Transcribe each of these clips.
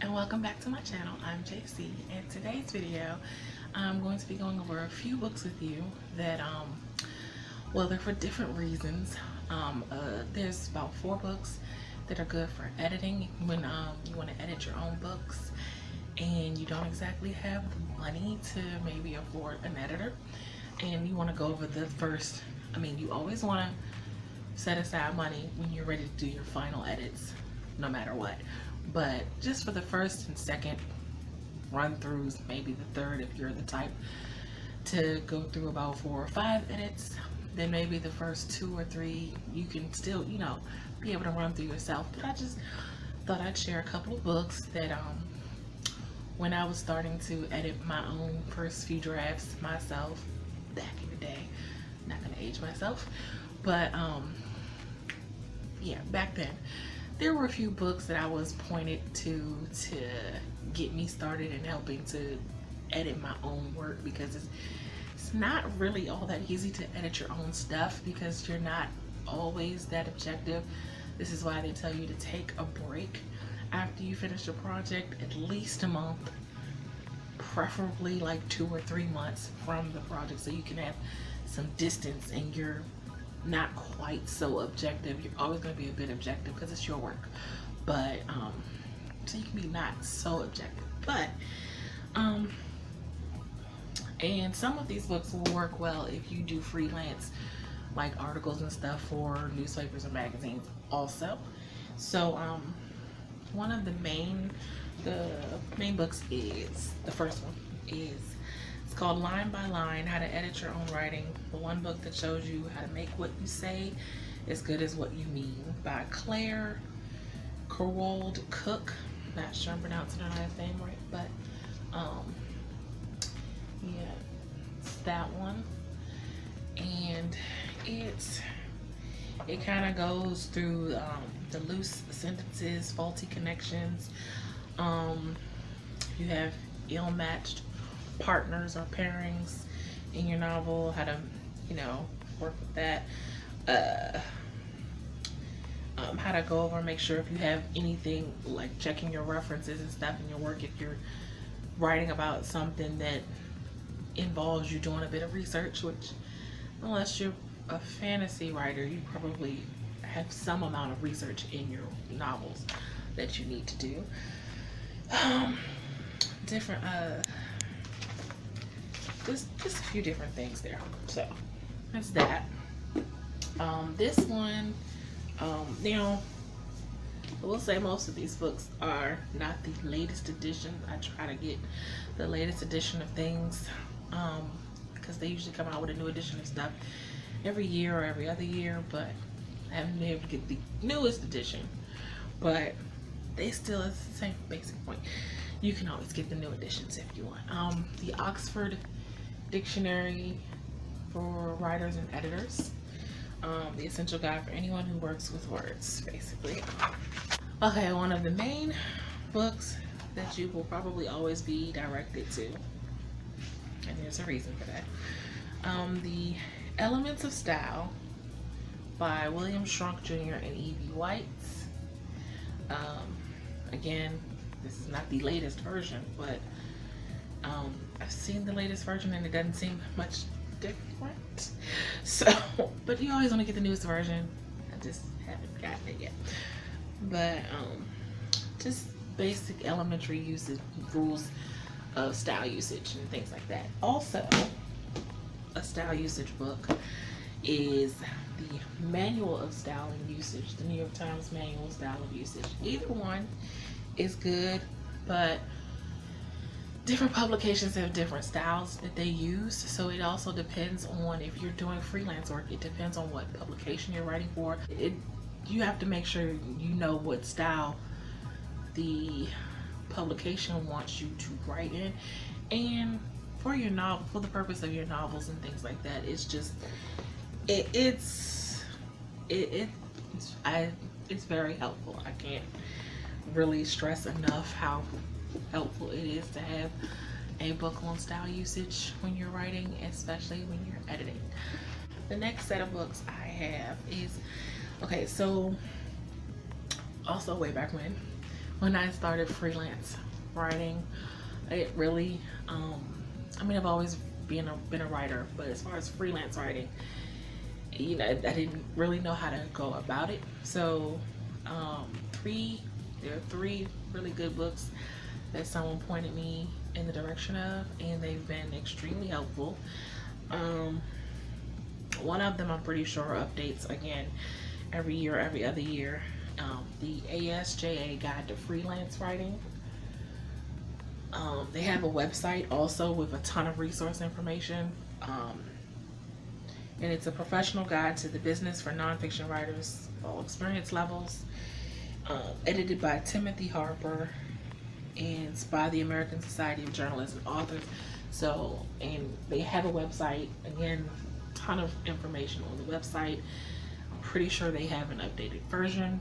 And welcome back to my channel. I'm JC. In today's video, I'm going to be going over a few books with you that, well, they're for different reasons. There's about 4 books that are good for editing when you want to edit your own books and you don't exactly have the money to maybe afford an editor, and you want to go over the first. You always want to set aside money when you're ready to do your final edits, no matter what. But just for the first and second run-throughs, maybe the third if you're the type to go through about 4 or 5 edits, then maybe the first 2 or 3 you can still, be able to run through yourself. But I just thought I'd share a couple of books that when I was starting to edit my own first few drafts myself back in the day, I'm not gonna age myself, but yeah, back then there were a few books that I was pointed to get me started in helping to edit my own work, because it's not really all that easy to edit your own stuff because you're not always that objective. This is why they tell you to take a break after you finish a project, at least a month, preferably like 2 or 3 months from the project, so you can have some distance and you're not quite so objective. You're always going to be a bit objective because it's your work, but so you can be not so objective. But and some of these books will work well if you do freelance, like articles and stuff for newspapers or magazines also. So one of the main books is, the first one is, it's called Line by Line: How to Edit Your Own Writing. The one book that shows you how to make what you say as good as what you mean, by Claire Kehrwald Cook. Not sure I'm pronouncing her last name right, but yeah, it's that one. And it kind of goes through the loose sentences, faulty connections. You have ill-matched partners or pairings in your novel, how to work with that, how to go over and make sure if you have anything, like checking your references and stuff in your work, if you're writing about something that involves you doing a bit of research, which, unless you're a fantasy writer, you probably have some amount of research in your novels that you need to do. Different just a few different things there. So that's that. This one, I will say most of these books are not the latest edition. I try to get the latest edition of things because they usually come out with a new edition of stuff every year or every other year, but I haven't been able to get the newest edition. But they still, it's the same basic point. You can always get the new editions if you want. The Oxford Dictionary for Writers and Editors, the essential guide for anyone who works with words, basically. Okay, one of the main books that you will probably always be directed to, and there's a reason for that. The Elements of Style by William Strunk Jr. and E.B. White. Again, this is not the latest version, but I've seen the latest version and it doesn't seem much different. So, but you always want to get the newest version. I just haven't gotten it yet. But just basic elementary usage rules of style usage and things like that. Also, a style usage book is the Manual of Style and Usage, the New York Times Manual of Style and Usage. Either one is good, but different publications have different styles that they use, so it also depends on, if you're doing freelance work, it depends on what publication you're writing for. You have to make sure you know what style the publication wants you to write in, and for your novel, for the purpose of your novels and things like that, it's just it's very helpful. I can't really stress enough how helpful it is to have a book on style usage when you're writing, especially when you're editing. The next set of books I have is, okay, so also way back when when I started freelance writing, it really, I mean, I've always been a writer, but as far as freelance writing, you know, I didn't really know how to go about it. So there are three really good books that someone pointed me in the direction of, and they've been extremely helpful. One of them I'm pretty sure updates again every year, every other year. The ASJA Guide to Freelance Writing. They have a website also with a ton of resource information. And it's a professional guide to the business for nonfiction writers, all experience levels. Edited by Timothy Harper, and it's by the American Society of Journalists and Authors. So, and they have a website, again, ton of information on the website. I'm pretty sure they have an updated version.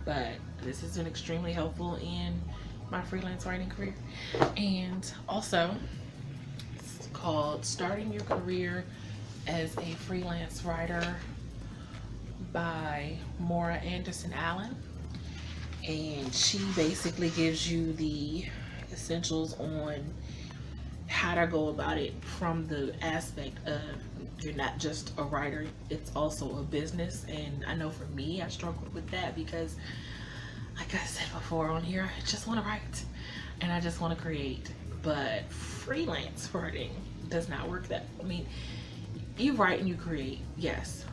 But this has been extremely helpful in my freelance writing career. And also, it's called Starting Your Career as a Freelance Writer by Moira Allan. And she basically gives you the essentials on how to go about it from the aspect of you're not just a writer, it's also a business. And I know for me, I struggled with that because, like I said before on here, I just want to write and I just want to create. But freelance writing does not work that. I mean, you write and you create, yes,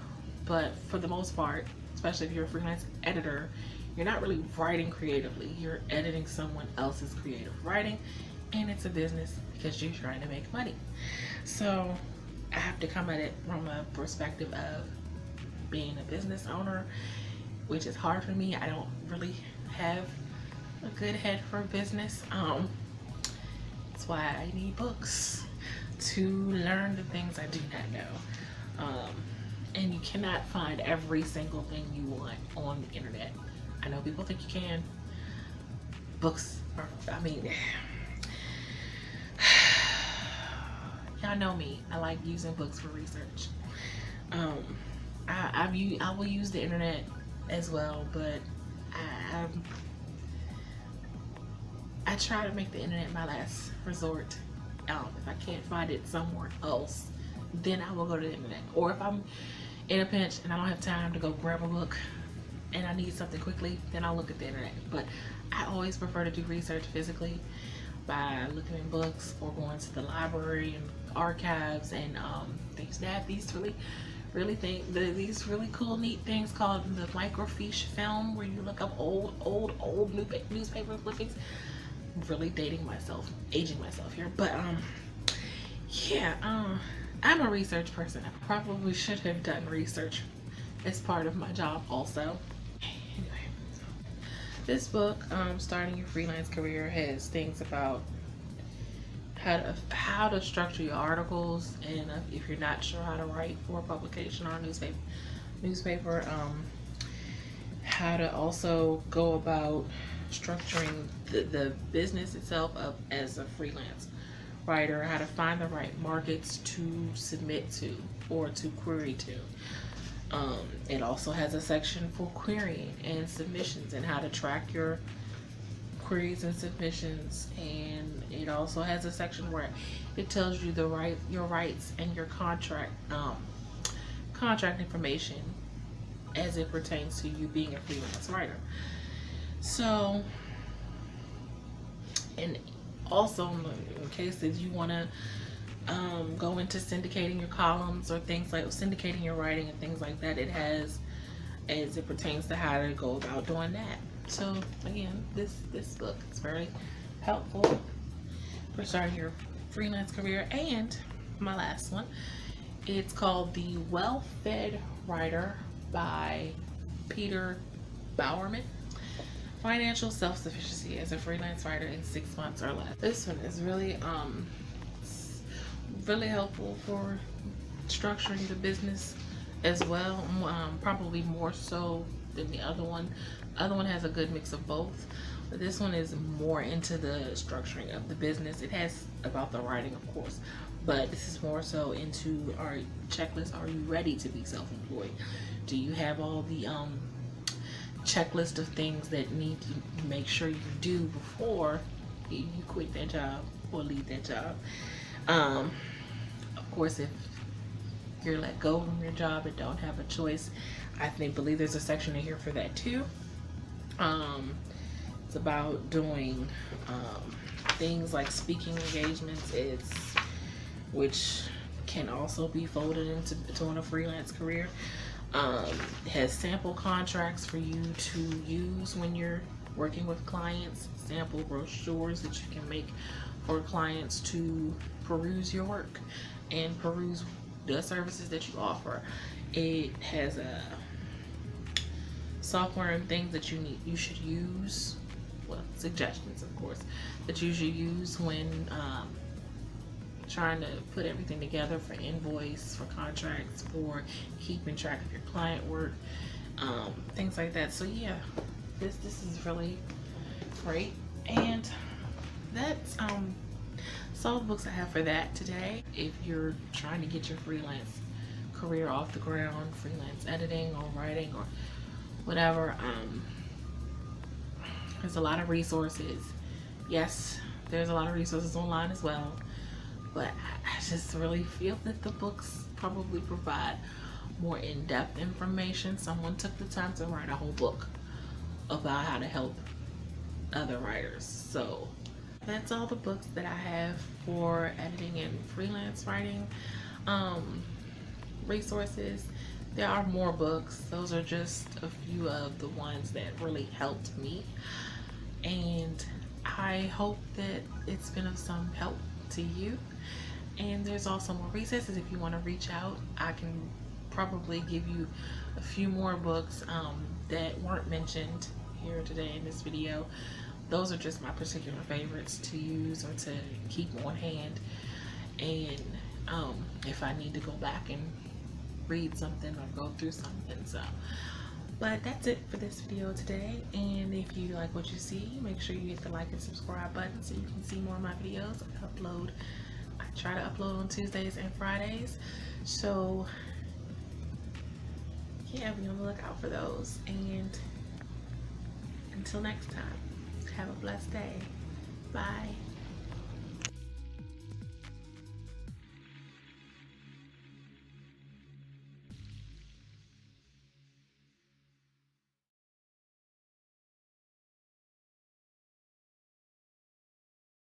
but for the most part, especially if you're a freelance editor, you're not really writing creatively. You're editing someone else's creative writing, and it's a business because you're trying to make money. So I have to come at it from a perspective of being a business owner, which is hard for me. I don't really have a good head for business. That's why I need books to learn the things I do not know. And you cannot find every single thing you want on the internet. I know people think you can. Books are, I mean, y'all know me. I like using books for research. I will use the internet as well, but I try to make the internet my last resort. If I can't find it somewhere else, then I will go to the internet. Or if I'm in a pinch and I don't have time to go grab a book and I need something quickly, then I'll look at the internet. But I always prefer to do research physically by looking in books or going to the library and archives and things that these really cool, neat things called the microfiche film, where you look up old newspaper clippings. I'm really aging myself here, but yeah, I'm a research person. I probably should have done research as part of my job also. Anyway, so this book, Starting Your Freelance Career, has things about how to structure your articles, and if you're not sure how to write for a publication or a newspaper, how to also go about structuring the business itself up as a freelance writer, how to find the right markets to submit to or to query to. It also has a section for querying and submissions and how to track your queries and submissions, and it also has a section where it tells you your rights and your contract information as it pertains to you being a freelance writer. So, and also in case that you want to go into syndicating your columns or things like syndicating your writing and things like that, it has as it pertains to how to go about doing that. So again, this book is very helpful for starting your freelance career. And my last one, it's called the WellFed Writer by Peter Bowerman. Financial Self-Sufficiency as a Freelance Writer in 6 months or less. This one is really really helpful for structuring the business as well, probably more so than the other one. The other one has a good mix of both, but this one is more into the structuring of the business. It has about the writing, of course, but this is more so into our checklist. Are you ready to be self-employed? Do you have all the checklist of things that need to make sure you do before you quit that job or leave that job. Of course, if you're let go from your job and don't have a choice, I believe there's a section in here for that too. It's about doing things like speaking engagements, which can also be folded into doing a freelance career. It has sample contracts for you to use when you're working with clients, sample brochures that you can make for clients to peruse your work and peruse the services that you offer. It has software and things that you should use, well, suggestions of course, that you should use when trying to put everything together for invoice, for contracts, for keeping track of your client work, things like that. So yeah, this is really great, and that's all the books I have for that today. If you're trying to get your freelance career off the ground, freelance editing or writing or whatever, there's a lot of resources. Yes, there's a lot of resources online as well, but I just really feel that the books probably provide more in-depth information. Someone took the time to write a whole book about how to help other writers. So that's all the books that I have for editing and freelance writing. Resources, there are more books. Those are just a few of the ones that really helped me, and I hope that it's been of some help to you. And there's also more resources if you want to reach out. I can probably give you a few more books that weren't mentioned here today in this video. Those are just my particular favorites to use or to keep on hand, and if I need to go back and read something or go through something. So, but that's it for this video today, and if you like what you see, make sure you hit the like and subscribe button so you can see more of my videos. I try to upload on Tuesdays and Fridays, so yeah, be on the lookout for those. And until next time, have a blessed day. Bye.